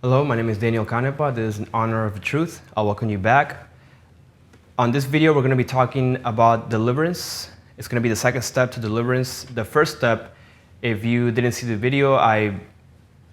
Hello, my name is Daniel Canepa. This is In Honor of the Truth. I'll welcome you back. On this video, we're going to be talking about deliverance. It's going to be the second step to deliverance. The first step, if you didn't see the video, I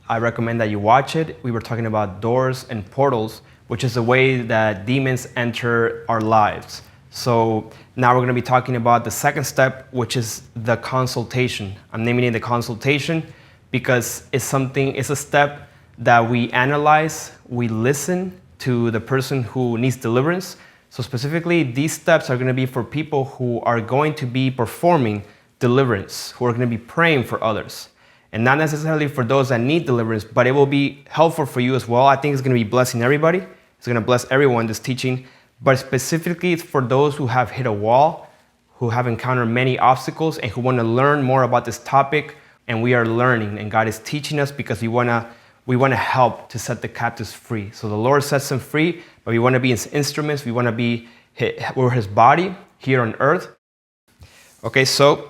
recommend that you watch it. We were talking about doors and portals, which is the way that demons enter our lives. So now we're going to be talking about the second step, which is the consultation. I'm naming it the consultation because it's a step that we analyze, we listen to the person who needs deliverance. So specifically, these steps are going to be for people who are going to be performing deliverance, who are going to be praying for others. And not necessarily for those that need deliverance, but it will be helpful for you as well. I think it's going to be blessing everybody. It's going to bless everyone, this teaching. But specifically, it's for those who have hit a wall, who have encountered many obstacles, and who want to learn more about this topic. And we are learning, and God is teaching us because we want to help to set the captives free. So the Lord sets them free, but we want to be His instruments. We want to be His body here on earth. Okay, so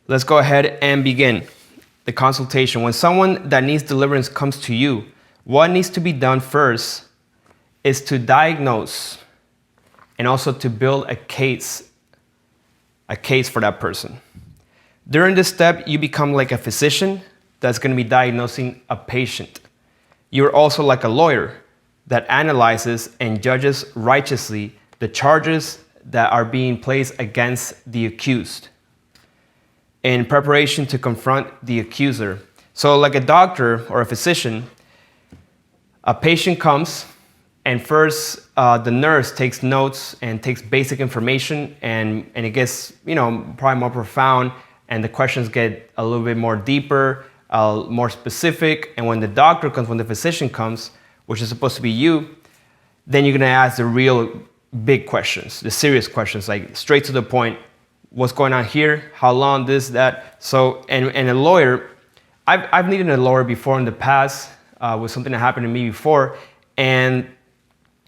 let's go ahead and begin the consultation. When someone that needs deliverance comes to you, what needs to be done first is to diagnose and also to build a case for that person. During this step, you become like a physician that's going to be diagnosing a patient. You're also like a lawyer that analyzes and judges righteously the charges that are being placed against the accused in preparation to confront the accuser. So like a doctor or a physician, a patient comes and first the nurse takes notes and takes basic information and it gets, probably more profound, and the questions get a little bit more deeper, more specific. And when the doctor comes, when the physician comes, which is supposed to be you, then you're going to ask the real big questions, the serious questions, like straight to the point. What's going on here? How long? This, that. So, and a lawyer, I've needed a lawyer before in the past with something that happened to me before. And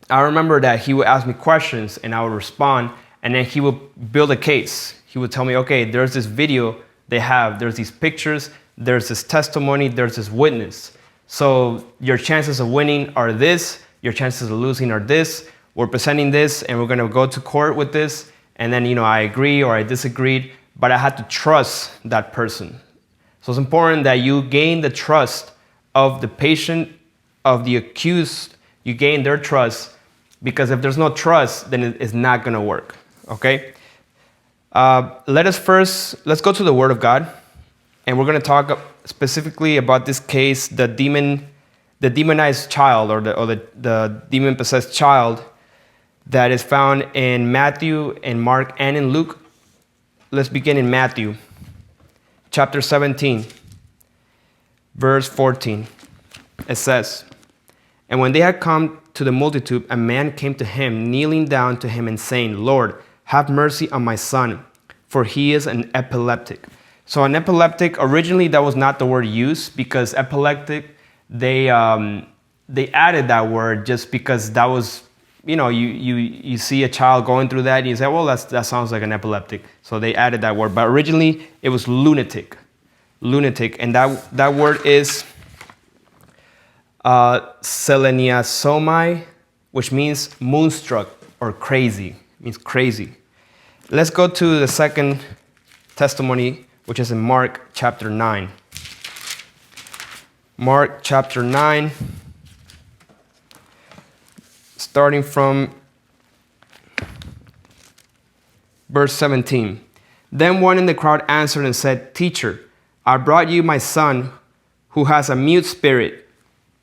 I remember that he would ask me questions and I would respond, and then he would build a case. He would tell me, okay, there's this video there's these pictures, there's this testimony, there's this witness. So your chances of winning are this, your chances of losing are this. We're presenting this and we're going to go to court with this. And then, I agree or I disagreed, but I had to trust that person. So it's important that you gain the trust of the patient, of the accused. You gain their trust, because if there's no trust, then it's not going to work. Okay? Let's go to the Word of God. And we're going to talk specifically about this case, the demonized child, or the demon-possessed child that is found in Matthew, in Mark, and in Luke. Let's begin in Matthew, chapter 17, verse 14. It says, "And when they had come to the multitude, a man came to him, kneeling down to him and saying, 'Lord, have mercy on my son, for he is an epileptic.'" So an epileptic, originally that was not the word used, because epileptic, they added that word just because that was, you see a child going through that and you say, well, that sounds like an epileptic. So they added that word. But originally it was lunatic. And that word is seleniasomai, which means moonstruck or crazy. It means crazy. Let's go to the second testimony, which is in Mark chapter 9. Mark chapter 9, starting from verse 17. "Then one in the crowd answered and said, 'Teacher, I brought you my son who has a mute spirit.'"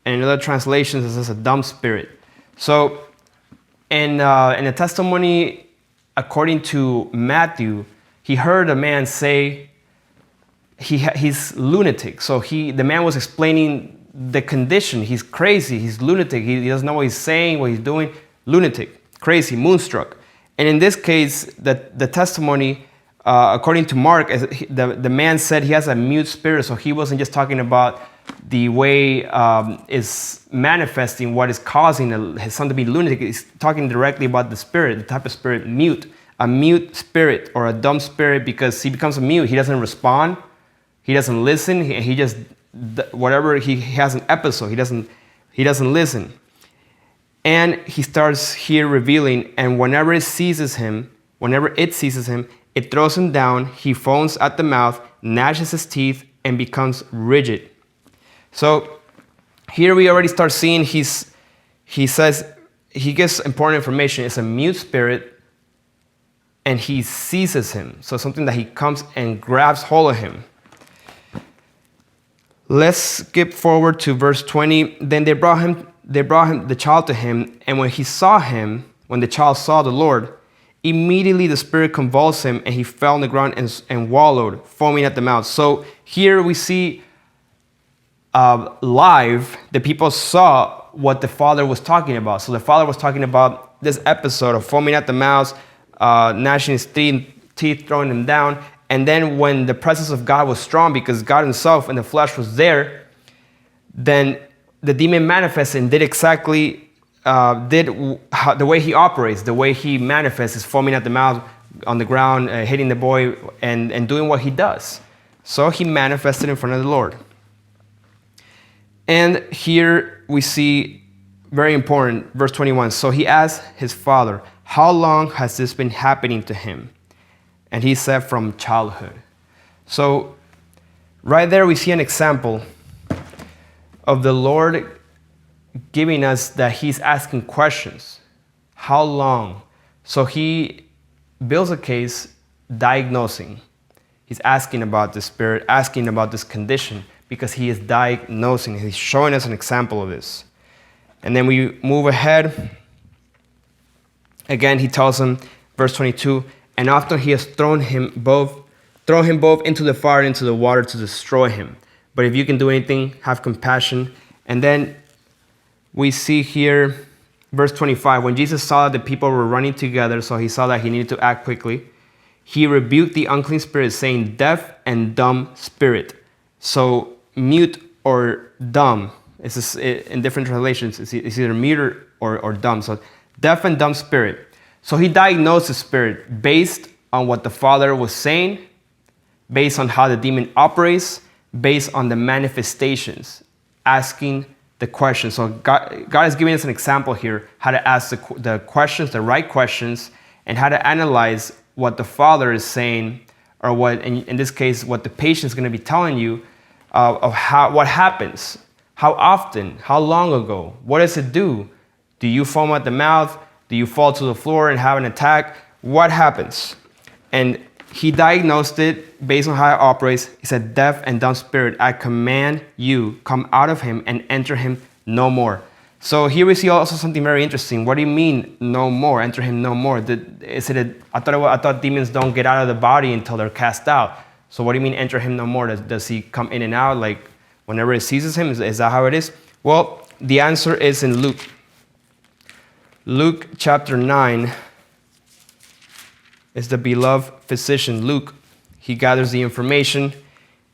And in other translations, it says a dumb spirit. So in a testimony, according to Matthew, he heard a man say, he's lunatic. So the man was explaining the condition. He's crazy. He's lunatic. He doesn't know what he's saying, what he's doing. Lunatic, crazy, moonstruck. And in this case, the testimony, according to Mark, the man said he has a mute spirit. So he wasn't just talking about the way is manifesting what is causing his son to be lunatic. He's talking directly about the spirit, the type of spirit, mute. A mute spirit or a dumb spirit, because he becomes a mute. He doesn't respond. He doesn't listen. He just whatever he has an episode. He doesn't listen. And he starts here revealing, and whenever it seizes him, it throws him down. He foams at the mouth, gnashes his teeth, and becomes rigid. So here we already start seeing he says, he gives important information. It's a mute spirit, and he seizes him. So something that he comes and grabs hold of him. Let's skip forward to verse 20. Then they brought him the child to him, and when the child saw the Lord, immediately the spirit convulsed him, and he fell on the ground and wallowed, foaming at the mouth. So here we see live, the people saw what the father was talking about. So the father was talking about this episode of foaming at the mouth, gnashing his teeth, throwing him down. And then when the presence of God was strong, because God himself in the flesh was there, then the demon manifested and did exactly the way he operates, the way he manifests is foaming at the mouth, on the ground, hitting the boy, and doing what he does. So he manifested in front of the Lord. And here we see, very important, verse 21. So he asked his father, how long has this been happening to him? And he said, from childhood. So right there we see an example of the Lord giving us that he's asking questions. How long? So he builds a case diagnosing. He's asking about the spirit, asking about this condition, because he is diagnosing. He's showing us an example of this. And then we move ahead. Again, he tells him, verse 22, and after he has thrown him both into the fire and into the water to destroy him. But if you can do anything, have compassion. And then we see here, verse 25, when Jesus saw that the people were running together, so he saw that he needed to act quickly, he rebuked the unclean spirit, saying, deaf and dumb spirit. So mute or dumb, it's in different translations, it's either mute or dumb. So deaf and dumb spirit. So he diagnosed the spirit based on what the father was saying, based on how the demon operates, based on the manifestations, asking the questions. So God is giving us an example here, how to ask the questions, the right questions, and how to analyze what the father is saying, or what, in this case, what the patient is going to be telling you of what happens, how often, how long ago, what does it do? Do you foam at the mouth? Do you fall to the floor and have an attack? What happens? And he diagnosed it based on how it operates. He said, deaf and dumb spirit, I command you, come out of him and enter him no more. So here we see also something very interesting. What do you mean no more? Enter him no more. I thought demons don't get out of the body until they're cast out. So what do you mean enter him no more? Does he come in and out like whenever it seizes him? Is that how it is? Well, the answer is in Luke. Luke chapter 9 is the beloved physician Luke. He gathers the information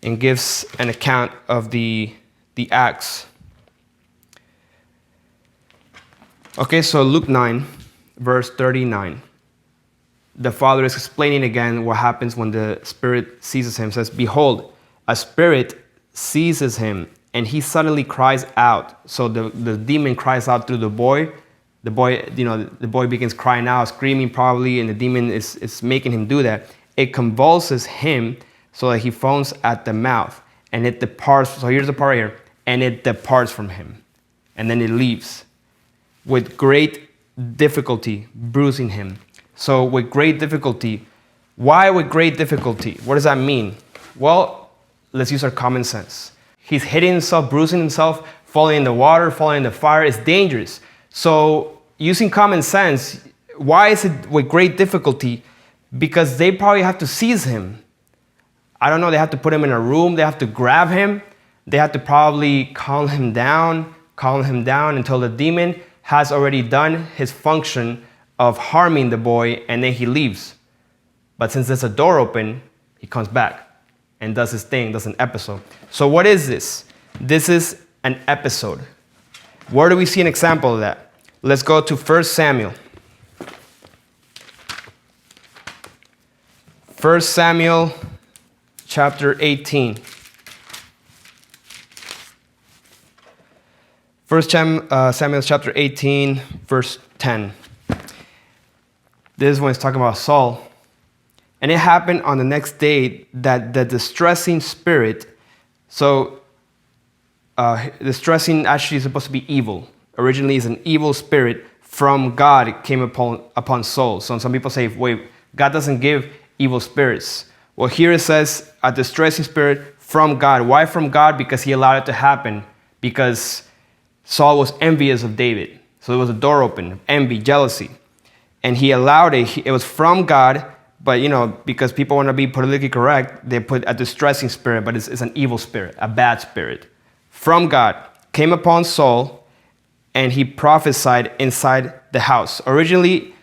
and gives an account of the acts. Okay, so Luke 9, verse 39. The father is explaining again what happens when the spirit seizes him. It says, behold, a spirit seizes him, and he suddenly cries out. So the demon cries out through the boy. The boy begins crying out, screaming probably, and the demon is making him do that. It convulses him so that he foams at the mouth, and it departs. So here's the part right here. And it departs from him, and then it leaves with great difficulty, bruising him. So with great difficulty. Why with great difficulty? What does that mean? Well, let's use our common sense. He's hitting himself, bruising himself, falling in the water, falling in the fire. It's dangerous. So using common sense, why is it with great difficulty? Because they probably have to seize him. I don't know, they have to put him in a room, they have to grab him, they have to probably calm him down until the demon has already done his function of harming the boy, and then he leaves. But since there's a door open, he comes back and does his thing, does an episode. So what is this? This is an episode. Where do we see an example of that? Let's go to 1 Samuel. 1 Samuel chapter 18. Samuel chapter 18, verse 10. This is when it's talking about Saul. And it happened on the next day that the distressing spirit, distressing actually is supposed to be evil. Originally is an evil spirit from God came upon Saul. So some people say, wait, God doesn't give evil spirits. Well, here it says a distressing spirit from God. Why from God? Because he allowed it to happen. Because Saul was envious of David. So there was a door open, envy, jealousy. And he allowed it. It was from God, but because people want to be politically correct, they put a distressing spirit, but it's an evil spirit, a bad spirit. From God, came upon Saul, and he prophesied inside the house. Originally,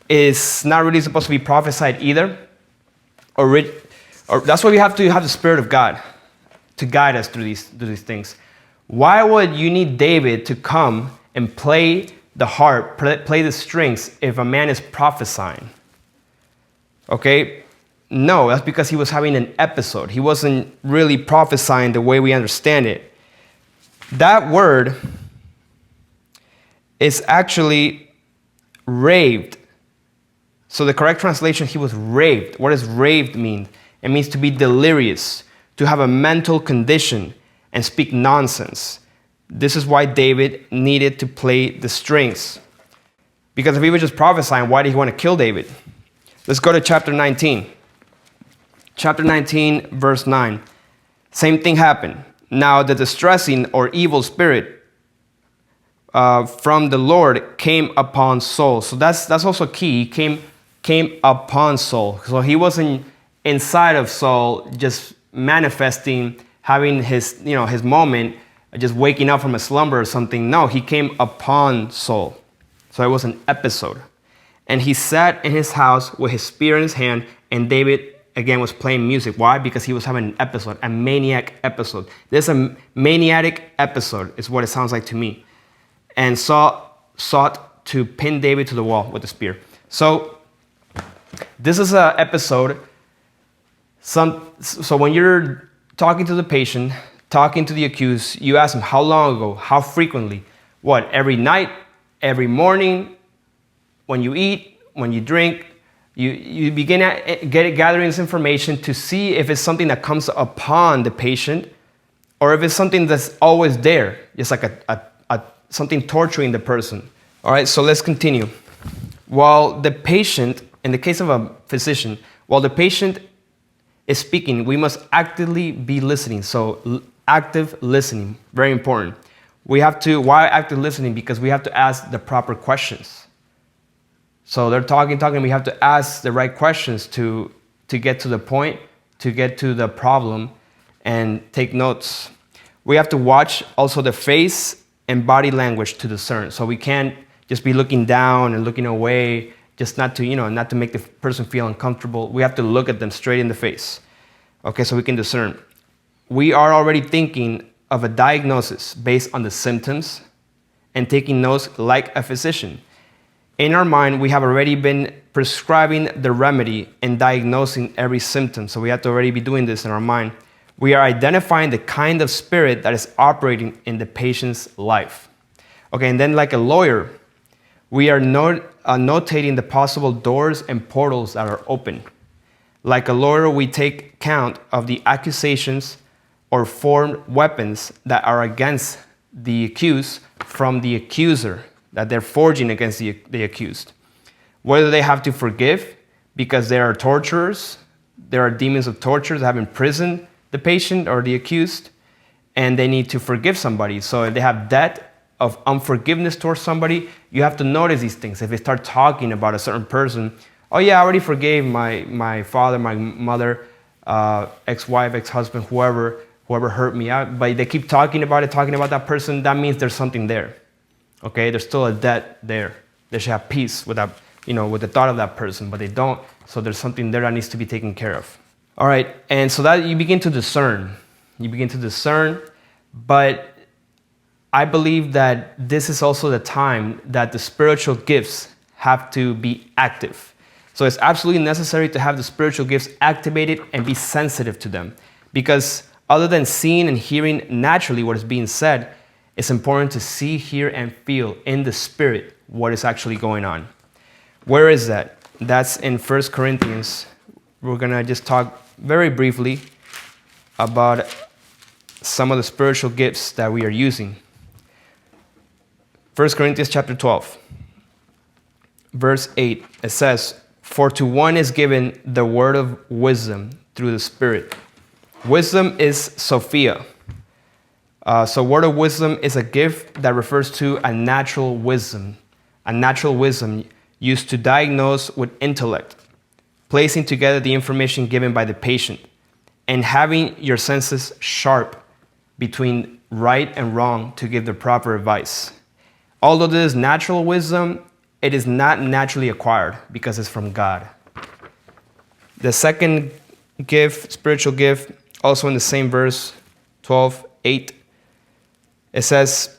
it's not really supposed to be prophesied either. That's why we have to have the Spirit of God to guide us through these things. Why would you need David to come and play the harp, play the strings if a man is prophesying? Okay? No, that's because he was having an episode. He wasn't really prophesying the way we understand it. That word is actually raved. So the correct translation, he was raved. What does raved mean? It means to be delirious, to have a mental condition and speak nonsense. This is why David needed to play the strings. Because if he was just prophesying, why did he want to kill David? Let's go to chapter 19. Chapter 19, verse 9. Same thing happened. Now the distressing or evil spirit from the Lord came upon Saul. So that's also key. He came upon Saul. So he wasn't inside of Saul just manifesting, having his moment, just waking up from a slumber or something. No, he came upon Saul. So it was an episode. And he sat in his house with his spear in his hand, and David, again, was playing music. Why? Because he was having an episode, a maniac episode. This is a maniac episode, is what it sounds like to me. And Saul sought to pin David to the wall with the spear. So this is an episode. So when you're talking to the patient, talking to the accused, you ask him how long ago, how frequently, what, every night, every morning, when you eat, when you drink, you begin gathering this information to see if it's something that comes upon the patient or if it's something that's always there, just like something torturing the person. All right, so let's continue. While the patient, in the case of a physician, while the patient is speaking, we must actively be listening. So active listening, very important. Why active listening? Because we have to ask the proper questions. So they're talking, we have to ask the right questions to get to the point, to get to the problem, and take notes. We have to watch also the face and body language to discern. So we can't just be looking down and looking away, just not to make the person feel uncomfortable. We have to look at them straight in the face. Okay, so we can discern. We are already thinking of a diagnosis based on the symptoms and taking notes like a physician. In our mind, we have already been prescribing the remedy and diagnosing every symptom. So we have to already be doing this in our mind. We are identifying the kind of spirit that is operating in the patient's life. Okay, and then like a lawyer, we are notating the possible doors and portals that are open. Like a lawyer, we take count of the accusations or formed weapons that are against the accused from the accuser, that they're forging against the accused. Whether they have to forgive because there are torturers, there are demons of torture that have imprisoned the patient or the accused, and they need to forgive somebody. So if they have debt of unforgiveness towards somebody, you have to notice these things. If they start talking about a certain person, oh yeah, I already forgave my father, my mother, ex-wife, ex-husband, whoever hurt me out, but they keep talking about that person, that means there's something there. Okay, there's still a debt there. They should have peace with the thought of that person, but they don't. So there's something there that needs to be taken care of. All right, and so that you begin to discern. But I believe that this is also the time that the spiritual gifts have to be active. So it's absolutely necessary to have the spiritual gifts activated and be sensitive to them. Because other than seeing and hearing naturally what is being said, It's important to see, hear, and feel in the spirit what is actually going on. Where is that? That's in 1 Corinthians. We're going to just talk very briefly about some of the spiritual gifts that we are using. 1 Corinthians chapter 12, verse 8, it says, "For to one is given the word of wisdom through the Spirit." Wisdom is Sophia. So word of wisdom is a gift that refers to a natural wisdom used to diagnose with intellect, placing together the information given by the patient, and having your senses sharp between right and wrong to give the proper advice. Although this is natural wisdom, it is not naturally acquired because it's from God. The second gift, spiritual gift, also in the same verse, 12:8, it says,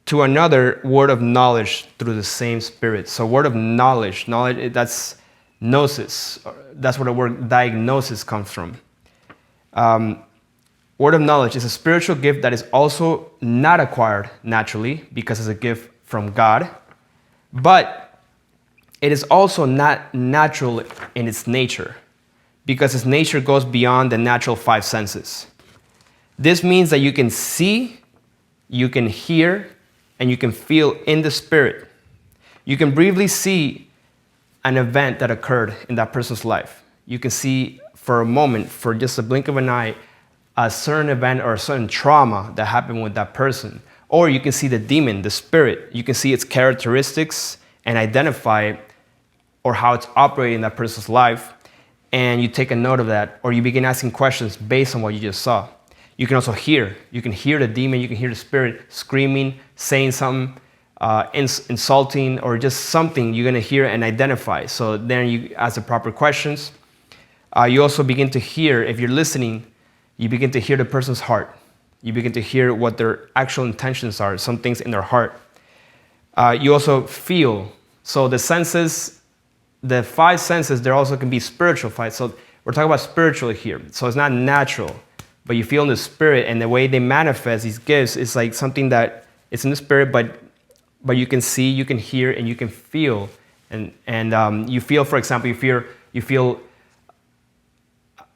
"To another, word of knowledge through the same Spirit." So word of knowledge, that's gnosis. That's where the word diagnosis comes from. Word of knowledge is a spiritual gift that is also not acquired naturally because it's a gift from God, but it is also not natural in its nature because its nature goes beyond the natural 5 senses. This means that you can see, you can hear, and you can feel in the spirit. You can briefly see an event that occurred in that person's life. You can see for a moment, for just a blink of an eye, a certain event or a certain trauma that happened with that person. Or you can see the demon, the spirit. You can see its characteristics and identify or how it's operating in that person's life. And you take a note of that, or you begin asking questions based on what you just saw. You can also hear. You can hear the demon, you can hear the spirit screaming, saying something, insulting, or just something you're going to hear and identify. So then you ask the proper questions. You also begin to hear, if you're listening, you begin to hear the person's heart. You begin to hear what their actual intentions are, some things in their heart. You also feel. So the senses, the 5 senses, there also can be spiritual 5. So we're talking about spiritual here. So it's not natural, but you feel in the spirit, and the way they manifest these gifts is like something that it's in the spirit, but you can see, you can hear, and you can feel. And you feel, for example, you feel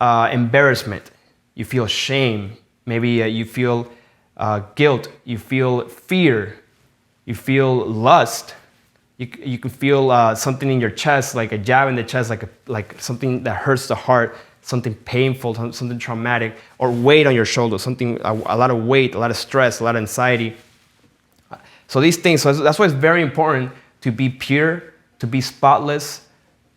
embarrassment. You feel shame. Maybe you feel guilt. You feel fear. You feel lust. You can feel something in your chest, like a jab in the chest, like something that hurts the heart, something painful, something traumatic, or weight on your shoulders, something, a lot of weight, a lot of stress, a lot of anxiety. So these things, so that's why it's very important to be pure, to be spotless,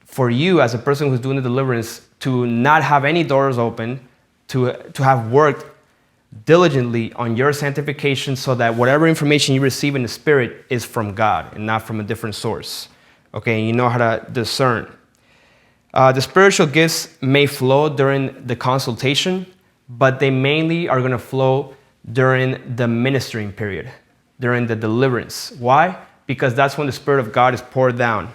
for you as a person who's doing the deliverance, to not have any doors open, to have worked diligently on your sanctification so that whatever information you receive in the spirit is from God and not from a different source. Okay, and you know how to discern. The spiritual gifts may flow during the consultation, but they mainly are going to flow during the ministering period, during the deliverance. Why? Because that's when the Spirit of God is poured down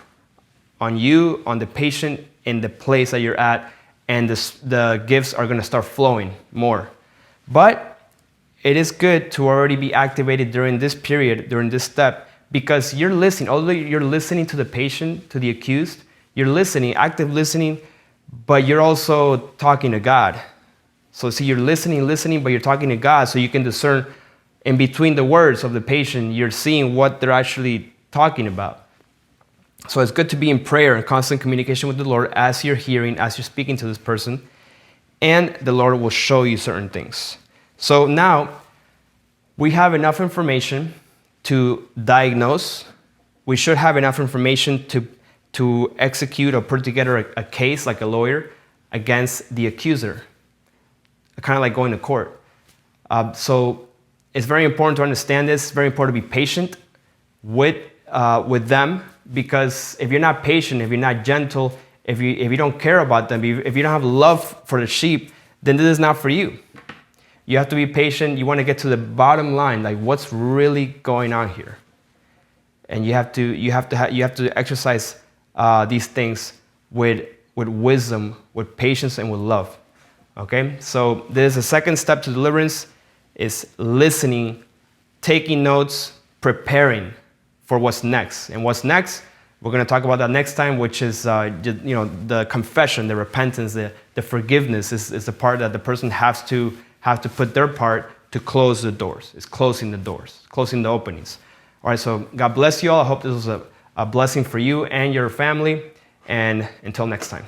on you, on the patient, in the place that you're at, and the gifts are going to start flowing more. But it is good to already be activated during this period, during this step, because you're listening. Although you're listening to the patient, to the accused, you're listening, active listening, but you're also talking to God. So see, you're listening, but you're talking to God, so you can discern in between the words of the patient, you're seeing what they're actually talking about. So it's good to be in prayer and constant communication with the Lord as you're hearing, as you're speaking to this person, and the Lord will show you certain things. So now we have enough information to diagnose. We should have enough information to execute or put together a case, like a lawyer, against the accuser, kind of like going to court. So it's very important to understand this. It's very important to be patient with them, because if you're not patient, if you're not gentle, if you don't care about them, if you don't have love for the sheep, then this is not for you. You have to be patient. You want to get to the bottom line, like what's really going on here, and you have to exercise these things with wisdom, with patience, and with love. Okay, so there's a second step to deliverance, is listening taking notes, preparing for what's next. And what's next, we're going to talk about that next time, which is the confession, the repentance, the forgiveness is the part that the person have to put their part to close the doors. It's closing the doors, closing the openings. All right, so God bless you all. I hope this was a blessing for you and your family. And until next time.